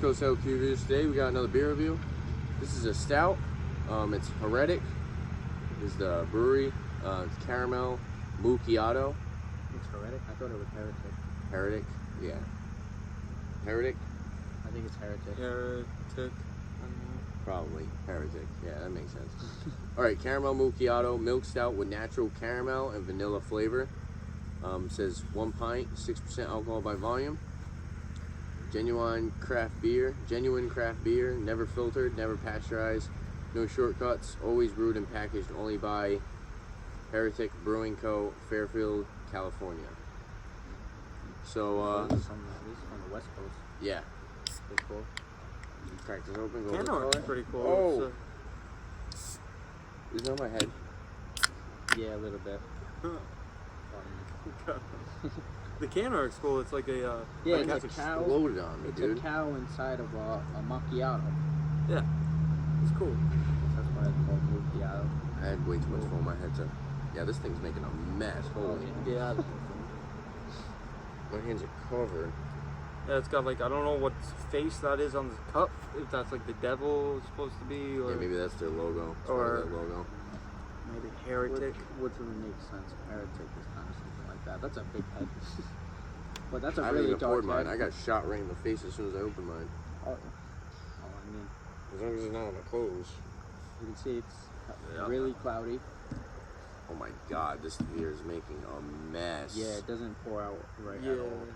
Coast LQ reviews. Today we got another beer review. This is a stout. It's Heretic is the brewery. It's caramel, Moo-chiato. It's Heretic? I thought it was Heretic. Heretic? Yeah. Heretic? I think it's Heretic. Heretic. Probably. Heretic. Yeah, that makes sense. Alright, caramel Moo-chiato, milk stout with natural caramel and vanilla flavor. Says 1 pint, 6% alcohol by volume. Genuine craft beer, never filtered, never pasteurized, no shortcuts, always brewed and packaged only by Heretic Brewing Co., Fairfield, California. So, this is from the West Coast. yeah. Pretty cool. Crack this open, go Can with art the is pretty cool. Oh! Is it on my head? Yeah, a little bit. The can art's cool. It's like a Yeah, like it's has a cow. Exploded on me, It's dude. a cow inside of a macchiato. Yeah, it's cool. That's why it's called Moo-chiato. I had way too much foam on my head to... Yeah, this thing's making a mess. Holy. Yeah. My hands are covered. Yeah, it's got like, I don't know what face that is on the cup. If that's like the devil is supposed to be, or Yeah, maybe that's their logo. It's Or- probably their logo. maybe Heretic. Which would make sense. Heretic is kind of something like that. That's a big head. But that's a I haven't really even dark poured mine. head. I got shot right in the face as soon as I opened mine. Oh, I mean, As long as it's not on my clothes. you can see it's Yeah. really cloudy. Oh my god, this beer is making a mess. Yeah, it doesn't pour out right Yeah. at all.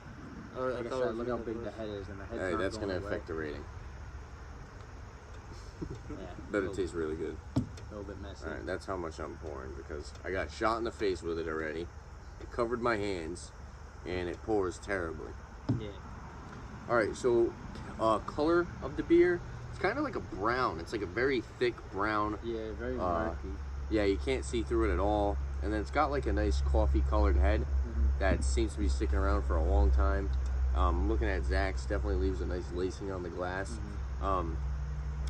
Like I said, look how big the head is, and the head's Hey, not that's going gonna away. affect the rating. Yeah, But it tastes really good. a little bit messy. Alright, that's how much I'm pouring because I got shot in the face with it already. It covered my hands and it pours terribly. Yeah. Alright, so color of the beer, it's kind of like a brown. It's like a very thick brown. Yeah, very murky. Yeah, you can't see through it at all. And then it's got like a nice coffee colored head that seems to be sticking around for a long time. Looking at Zach's, definitely leaves a nice lacing on the glass.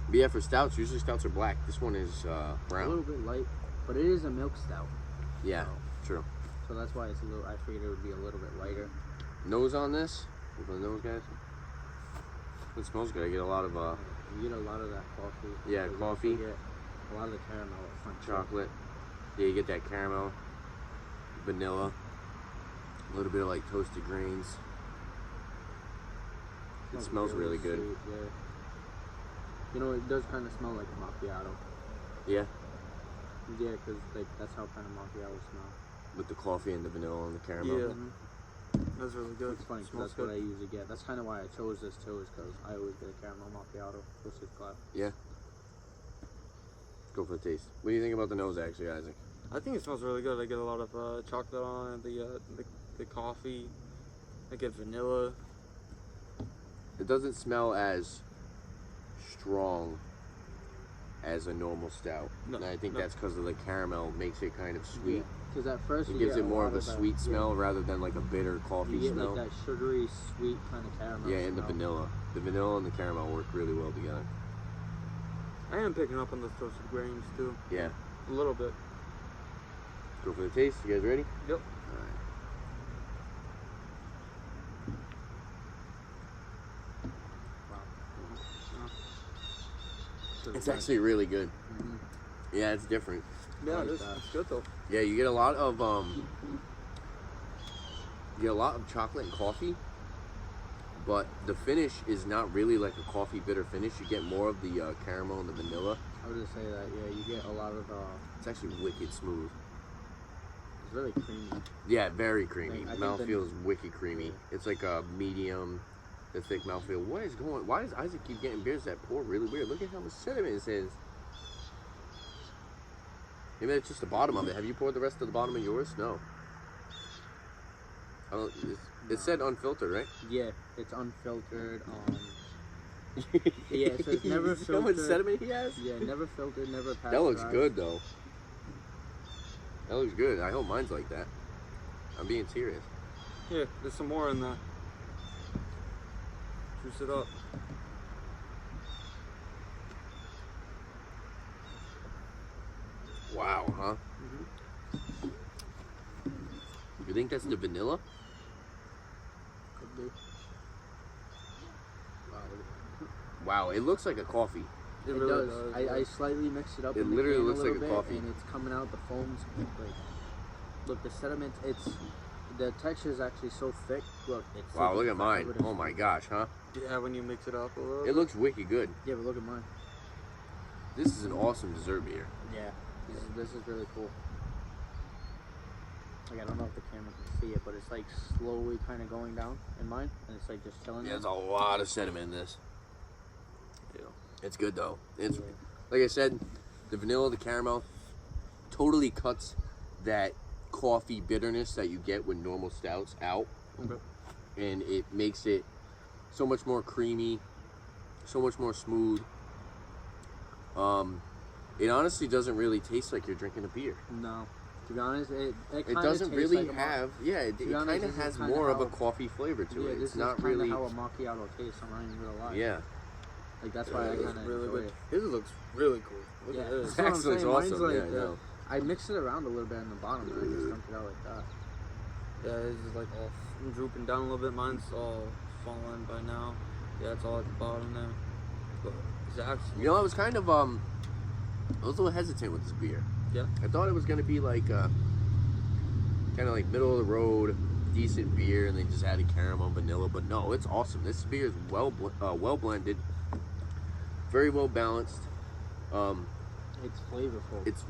But yeah, for stouts, usually stouts are black. This one is A brown. little bit light, but it is a milk stout. Yeah, true. So that's why it's a little, I figured it would be a little bit lighter. Nose on this? Look at the nose, guys. It smells good. I get a lot of You get a lot of that coffee. Yeah, but you coffee. also get a lot of the caramel up front. too. chocolate. Yeah, you get that caramel, vanilla, a little bit of like toasted grains. It smells really good. sweet, yeah. You know, it does kind of smell like a macchiato. Yeah, Yeah, because like, that's how kind of macchiatos smell. with the coffee and the vanilla and the caramel. Yeah. That's really good. It's funny, 'cause Smells that's what I good. usually get. That's kind of why I chose this too, is because I always get a caramel macchiato versus black. Yeah. Go for the taste. What do you think about the nose, actually, Isaac? I think it smells really good. I get a lot of chocolate on it, the coffee. I get vanilla. It doesn't smell as strong as a normal stout. No, And I think no. that's because of the caramel makes it kind of sweet. Because at first It you gives get it more lot of a that- sweet yeah, smell rather than like a bitter coffee You get smell. like that sugary, sweet kind of caramel. Yeah, and the smell. vanilla. The vanilla and the caramel work really well together. I am picking up on the toasted grains too, Yeah. a little bit. Go for the taste. You guys ready? Yep. Alright. So It's like- actually really good. Mhm. Yeah, it's different. Yeah, like it is. that. It's good though. Yeah, you get a lot of chocolate and coffee, but the finish is not really like a coffee bitter finish. You get more of the caramel and the vanilla. I would just say that, yeah, you get a lot of, It's actually wicked smooth. it's really creamy. Yeah, very creamy. I think the- Mouthfeel is wicked creamy. It's like a medium to thick mouthfeel. What is going? Why does Isaac keep getting beers that pour really weird? Look at how much sediment it says. Maybe that's just the bottom of it. Have you poured the rest of the bottom of yours? No. I don't, it said unfiltered, right? Yeah, it's unfiltered. Yeah, it says never You see how much filtered. sediment he has? Yeah, never filtered, never pasteurized. That looks good though. That looks good. I hope mine's like that. I'm being serious. Yeah, there's some more in there. Juice it up. Wow, huh? You think that's the vanilla? Could be. Wow. Wow, it looks like a coffee. It really does. yeah. I slightly mixed it up. It in the literally can looks like a bit, coffee. and it's coming out. The foams, like, look, the sediment. The texture is actually so thick. Look, it's Wow, like look at mine. collaborative. Oh my gosh, huh? Yeah, when you mix it up a little. It looks wicked good. Yeah, but look at mine. This is an awesome dessert beer. Yeah, this is really cool. Like, I don't know if the camera can see it, but it's like slowly kind of going down in mine, and it's like just chilling. Yeah, there. there's a lot of sediment in this. Yeah. It's good though. It's Yeah. like I said, the vanilla, the caramel, totally cuts that coffee bitterness that you get with normal stouts out, Okay. and it makes it so much more creamy, so much more smooth. It honestly doesn't really taste like you're drinking a beer. No, to be honest, it It kinda doesn't tastes really like have, yeah, it be kind honest, of this is has kinda more of a how- coffee flavor to Yeah, it. this It's not is kind really, of how a macchiato tastes. I'm not even gonna lie. yeah. Like that's why I It kind looks of really enjoy good. it. His looks really cool. Look Yeah. at this. That's what I'm Excellent, saying. Mine's awesome. like Yeah, I know. I mixed it around a little bit in the bottom, and I just dumped it out like that. Yeah, his is like all drooping down a little bit. Mine's all fallen by now. Yeah, it's all at the bottom there. But it's actually, You know, I was kind of I was a little hesitant with this beer. Yeah. I thought it was gonna be like kind of like middle of the road, decent beer, and they just added caramel and vanilla. But no, it's awesome. This beer is well blended, very well balanced. It's flavorful. It's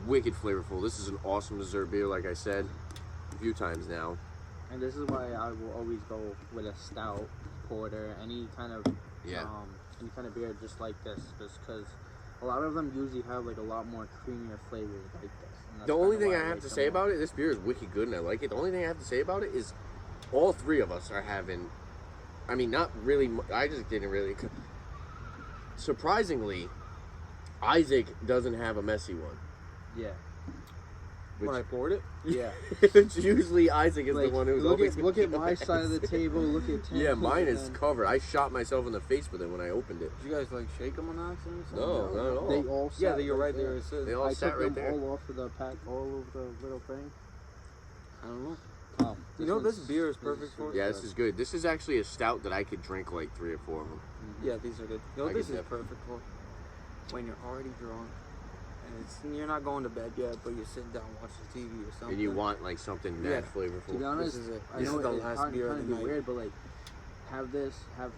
wicked flavorful. This is an awesome dessert beer, like I said a few times now. And this is why I will always go with a stout, porter, any kind of any kind of beer just like this, just because a lot of them usually have like a lot more creamier flavors like this. And that's The only kinda thing why I have like to them say more. about it, this beer is wicked good and I like it. The only thing I have to say about it is all three of us are having, I mean, not really, I just didn't really, surprisingly, Isaac doesn't have a messy one. Yeah, when I poured it, yeah. It's usually Isaac is Like, the one who's look always at look at making a my mess. side of the table. Look at Tim's, Yeah, mine and is then covered. I shot myself in the face with it when I opened it. did you guys like shake them on accident or something? No, not at all. They all Yeah, sat you're right there. there. It says. They all I sat took right them there. all off of the pack, all of the little thing. I don't know. Oh, You know, this one's- beer is perfect for it. Yeah, this is good. This is actually a stout that I could drink like 3 or 4 of them. Yeah, these are good. You know, I this get is that. perfect for when you're already drunk and you're not going to bed yet, but you're sitting down watching TV or something. And you want like something mad Yeah. flavorful. To be honest, This is it. I This know is the it last kind beer of of the be night. weird, but like have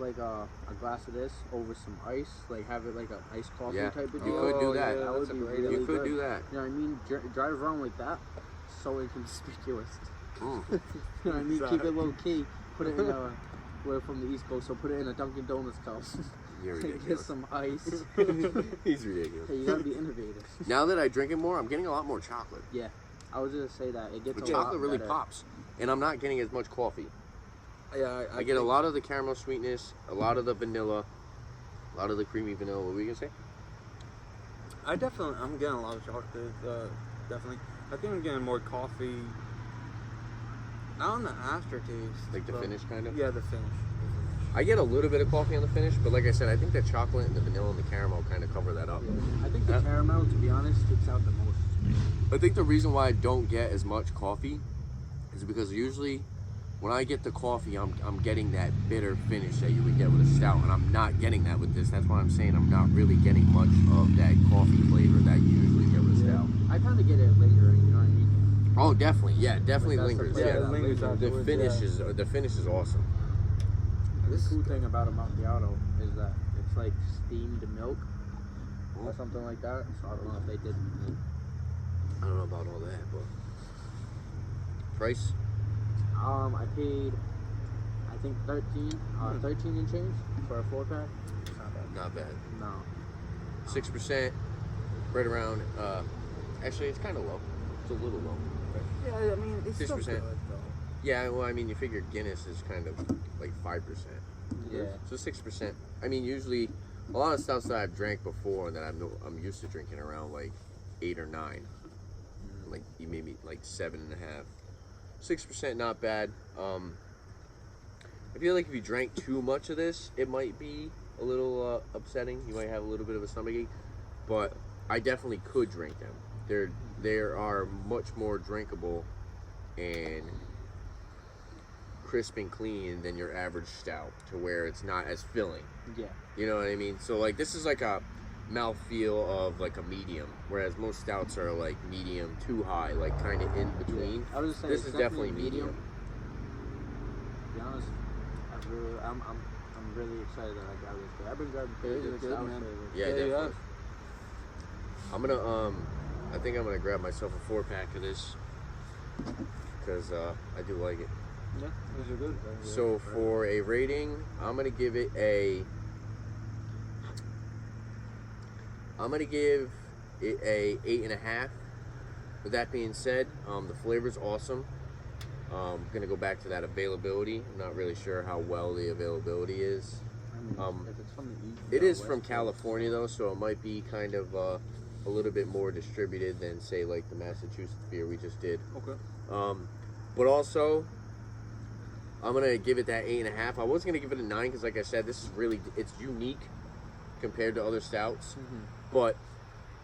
like a glass of this over some ice, like have it like an iced coffee Yeah, type of you deal. could do that. Yeah, That that's would a be great really You could good. do that. You know what I mean? Drive around like that, so inconspicuous. Mm. You know what I mean? Keep it Exactly. low key. Put it in a. We're from the East Coast, so put it in a Dunkin' Donuts cup. You're Get ridiculous. some ice. He's ridiculous. Hey, you gotta be innovative. Now that I drink it more, I'm getting a lot more chocolate. Yeah, I was gonna say that it gets The a lot chocolate really better. pops. And I'm not getting as much coffee. Yeah, I get a lot of the caramel sweetness, a lot of the vanilla, a lot of the creamy vanilla. What were you going to say? I'm getting a lot of chocolate. Definitely. I think I'm getting more coffee. Not on the aftertaste. Like the but- finish kind of? Yeah, the finish. I get a little bit of coffee on the finish, but like I said, I think the chocolate and the vanilla and the caramel kind of cover that up. I think the caramel, to be honest, sticks out the most. I think the reason why I don't get as much coffee is because usually when I get the coffee, I'm getting that bitter finish that you would get with a stout, and I'm not getting that with this. That's why I'm saying I'm not really getting much of that coffee flavor that you usually get with a stout. I kind of get it lingering, you know what I mean? Oh, definitely, yeah, definitely Like, that's the lingers. flavor Yeah, it lingers the afterwards, finish the finish is awesome. The cool thing about a macchiato is that it's like steamed milk or something like that. So I don't know if they did. I don't know about all that, but price. I paid, I think 13 and change for a 4-pack. It's not bad. Not bad. No. 6%, right around. Actually, it's kind of low. It's a little low. Yeah, I mean, it's 6%. still good, though. Yeah, well, I mean, you figure Guinness is kind of like 5%. Yeah. So 6%. I mean, usually a lot of stouts that I've drank before that I'm used to drinking around like 8 or 9, like maybe like 7.5. 6%, not bad. I feel like if you drank too much of this, it might be a little upsetting. You might have a little bit of a stomachache, but I definitely could drink them. They are much more drinkable and crisp and clean than your average stout, to where it's not as filling. Yeah. You know what I mean? So like this is like a mouthfeel of like a medium, whereas most stouts are like medium to high, like kind of in between. I was just saying, This is definitely medium. To be honest, I'm really excited that I got this. But I've been grabbing pretty good good, stouts man. lately. Yeah, Yeah, you definitely. I'm gonna I think I'm gonna grab myself a 4-pack of this because I do like it. Yeah, those are good. So for a rating, I'm gonna give it a 8.5. With that being said, the flavor's awesome. Gonna go back to that availability. I'm not really sure how well the availability is. I mean, if it's from the East, It is West from Coast, California though, so it might be kind of a little bit more distributed than say like the Massachusetts beer we just did. Okay. But also, I'm gonna give it that 8.5. I was gonna give it a 9 because, like I said, this is it's unique compared to other stouts. But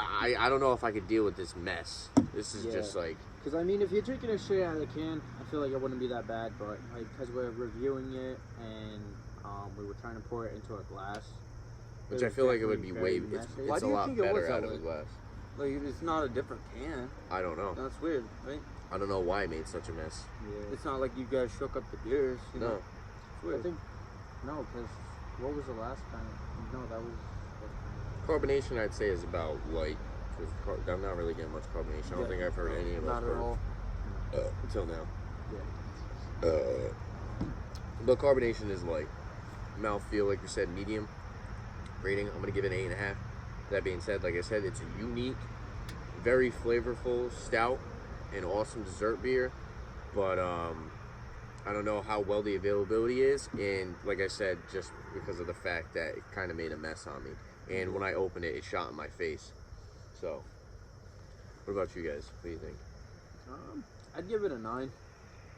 I don't know if I could deal with this mess. This is just like. Because I mean, if you're drinking it straight out of the can, I feel like it wouldn't be that bad. But like, because we're reviewing it and we were trying to pour it into a glass, Which I feel like it would be very way. messy. Why It's do a you lot think it was better that out of a way? glass. Like, it's not a different can. I don't know. That's weird, right? I don't know why it made such a mess. Yeah. It's not like you guys shook up the beers, you know? No. It's weird. I think no, because what was the last time? No, that was. Carbonation, I'd say, is about light. I'm not really getting much carbonation. I don't think I've heard any of those Not at all. until now. Yeah. But carbonation is light. Mouthfeel, like you said, medium. Rating, I'm gonna give it an 8.5. That being said, like I said, it's a unique, very flavorful stout, and awesome dessert beer. But I don't know how well the availability is, and like I said, just because of the fact that it kind of made a mess on me. And when I opened it, it shot in my face. So, what about you guys? What do you think? I'd give it a 9.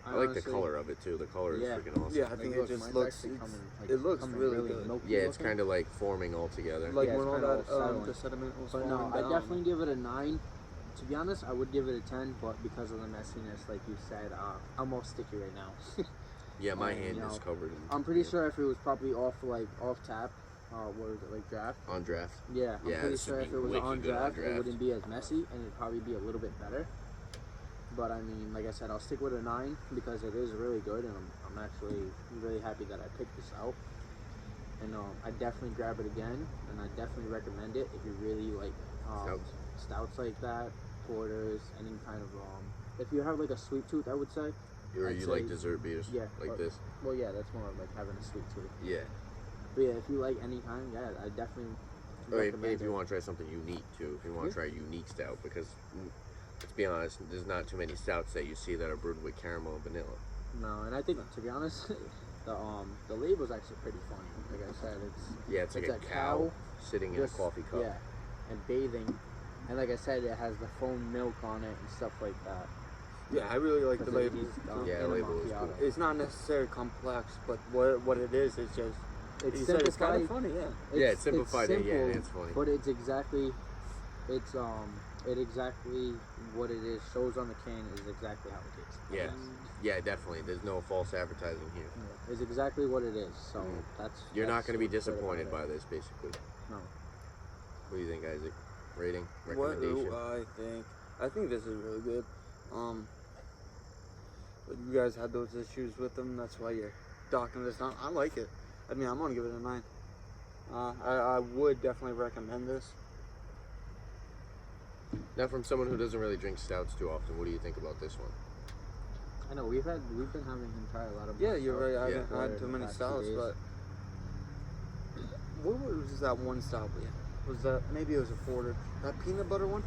I like the color of it too. The color is freaking awesome. Yeah, I think it just looks. It looks really good. Yeah, it's kind of like forming all together. Like Yeah, when it's all kinda that all settling. the sediment was But falling no, I down. definitely give it a 9. To be honest, I would give it a 10, but because of the messiness, like you said, I'm all sticky right now. Yeah, my And, hand you is know, covered in. I'm pretty sure if it was probably off tap, what was it, like draft? On draft. Yeah, I'm Yeah, pretty this would sure be if it was wicked on good on draft, it draft. wouldn't be as messy, and it'd probably be a little bit better. But I mean, like I said, I'll stick with a 9 because it is really good, and I'm actually really happy that I picked this out. And I definitely grab it again, and I definitely recommend it if you really like stouts like that, porters, any kind of if you have like a sweet tooth, I would say. Or I'd you say- like dessert beers? Yeah, Like this? Well, yeah, that's more of like having a sweet tooth. Yeah. But yeah, if you like any kind, yeah, I definitely Or recommend if you it. want to try something unique too. If you want to try a unique stout, because let's be honest, there's not too many stouts that you see that are brewed with caramel and vanilla. No, and I think to be honest, the label's actually pretty funny. Like I said, It's like a cow sitting in a just- coffee cup. Yeah, and bathing, and like I said, it has the foam milk on it and stuff like that. Yeah, I really like the Because label. he's, Yeah, in a label is macchiato. cool. It's not necessarily complex, but what it is just. It's You said it's kind simplified. of funny, yeah. Yeah, it's simplified, yeah, simple, and it's funny. But it's exactly what it is. Shows on the can is exactly how it is. Yeah. Yeah, definitely. There's no false advertising here. It's exactly what it is. So that's. You're not going to be what's good about disappointed it. by this, basically. No. What do you think, Isaac? Rating? What Recommendation? do I think this is really good. But you guys had those issues with them. That's why you're docking this down. I like it. I mean, I'm gonna give it a 9. I would definitely recommend this. Now, from someone who doesn't really drink stouts too often, what do you think about this one? I know we've been having him try a lot of. Yeah, you're right. I Yeah. haven't had too many Past 2 stouts, days. but what was that one stout we had? Was that maybe it was a porter? That peanut butter one?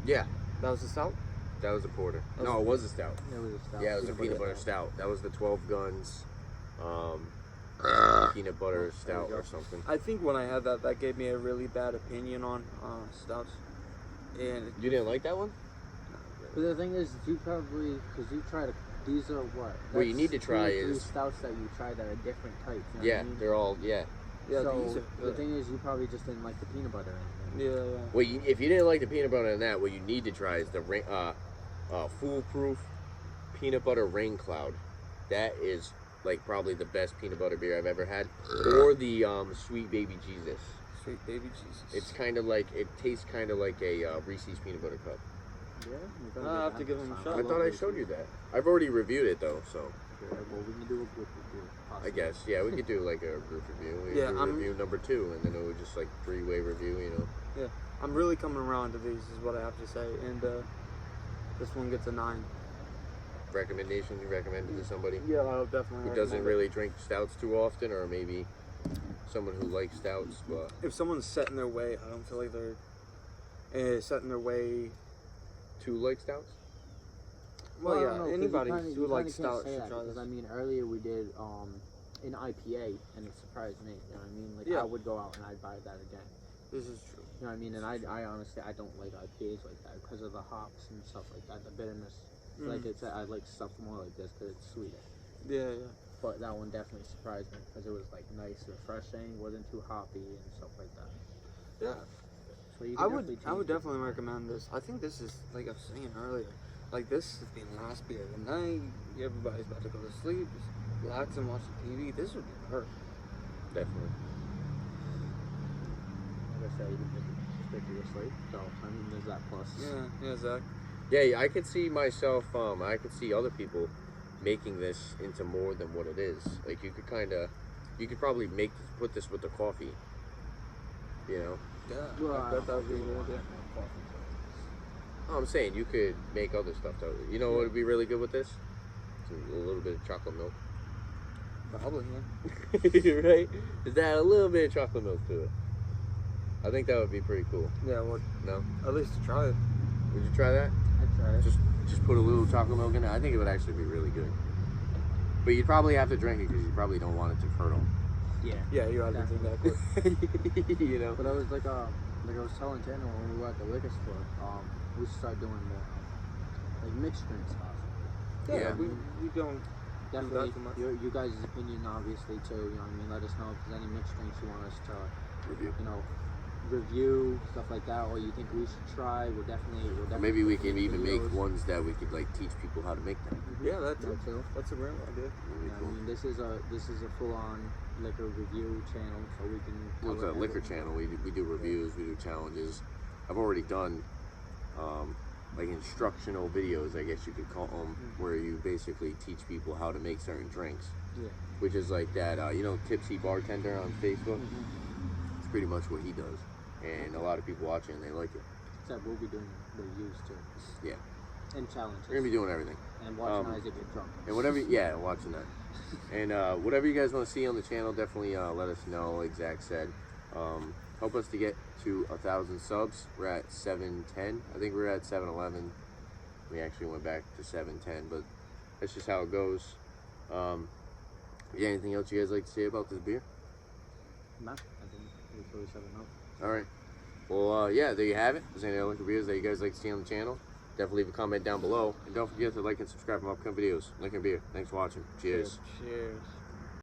Yeah, That was a stout. that was a porter. That was No, a- it was a stout. It was a stout. Yeah, it was a peanut butter stout. That was the 12 Guns peanut butter stout go. or something. I think when I had that gave me a really bad opinion on stouts. And You didn't like that one? But the thing is, you probably because you tried. These are what? What you That's need to 2 try or 3 is- stouts that you tried that are different types. You know Yeah, what I mean? they're all, yeah. yeah, so these are the good. thing is, you probably just didn't like the peanut butter. Or anything. Yeah. Well, if you didn't like the peanut butter in that, what you need to try is the Foolproof Peanut Butter Rain Cloud. That is like probably the best peanut butter beer I've ever had. Or the Sweet Baby Jesus. Sweet Baby Jesus. It's kind of like, it tastes kind of like a Reese's peanut butter cup. Yeah, I'll have to give him a shot. I thought I showed you that. I've already reviewed it though, so. Yeah, well, we can do a group review. I guess, yeah, we could do like a group review. We Yeah, could do review number 2, and then it would just like 3-way review, you know. Yeah, I'm really coming around to these, is what I have to say. And this one gets a 9. Recommendation you recommend it to somebody Yeah, I'll definitely. who doesn't really drink stouts too often, or maybe someone who likes stouts, but If someone's set in their way, I don't feel like they're set in their way. to like stouts. Well, I yeah, don't know, 'cause anybody you kinda- who you likes kinda can't stout say should that, try because this. I mean, earlier we did an IPA, and it surprised me. You know what I mean? Like, Yeah. I would go out and I'd buy that again. This is true. You know what I mean? And I honestly, I don't like IPAs like that because of the hops and stuff like that, the bitterness. Like it's, I like stuff more like this because it's sweeter. Yeah, yeah. But that one definitely surprised me because it was like nice, refreshing, wasn't too hoppy and stuff like that. Yeah. So you I can would change it. definitely recommend this. I think this is, like I was saying earlier, like this has been the last beer of the night. Everybody's about to go to sleep, just relax and watch the TV. This would be perfect. Definitely. Like I said, you can stick to your sleep. So I mean, there's that plus. Yeah, Zach. Yeah, I could see myself. I could see other people making this into more than what it is. Like you could probably put this with the coffee. You know. Yeah, Well, I bet that would be a good idea. Oh, I'm saying you could make other stuff though. You know what would be really good with this? A little bit of chocolate milk. Probably, yeah. Right? Just add a little bit of chocolate milk to it. I think that would be pretty cool. Yeah, well, No? at least to try it. Would you try that? I'd try it. Just put a little chocolate milk in it. I think it would actually be really good. But you'd probably have to drink it because you probably don't want it to curdle. Yeah. Yeah, you have to think that quick. You know? But I was like I was telling Tanner when we were at the liquor store, we should start doing more like mixed drink stuff. Yeah. we don't. Definitely, too much. you guys' opinion, obviously, too. You know what I mean? Let us know if there's any mixed drinks you want us to, Review. you know, review, stuff like that, or you think we should try. We'll definitely Maybe we can even make videos. ones that we could like teach people how to make them. Yeah, that's That too. That's a great idea. Really I cool. mean, this is a full-on liquor review channel, so we can. Well, it's a cover liquor everything. channel. We do reviews, we do challenges. I've already done like instructional videos, I guess you could call them, where you basically teach people how to make certain drinks. Yeah. Which is like that, Tipsy Bartender on Facebook. It's pretty much what he does, and a lot of people watch it and they like it. Except we'll be doing reviews too. Yeah. And challenges. We're gonna be doing everything. And watching Isaac get drunk. And whatever, watching that. And whatever you guys want to see on the channel, definitely let us know, like Zach said. Help us to get to 1,000 subs. We're at 710. I think we're at 711. We actually went back to 710, but that's just how it goes. Anything else you guys like to say about this beer? Nah, I think we probably said enough. All right. Well, there you have it. If there's any other beers that you guys like to see on the channel, definitely leave a comment down below. And don't forget to like and subscribe for upcoming videos. Lincoln Beer. Thanks for watching. Cheers. Cheers.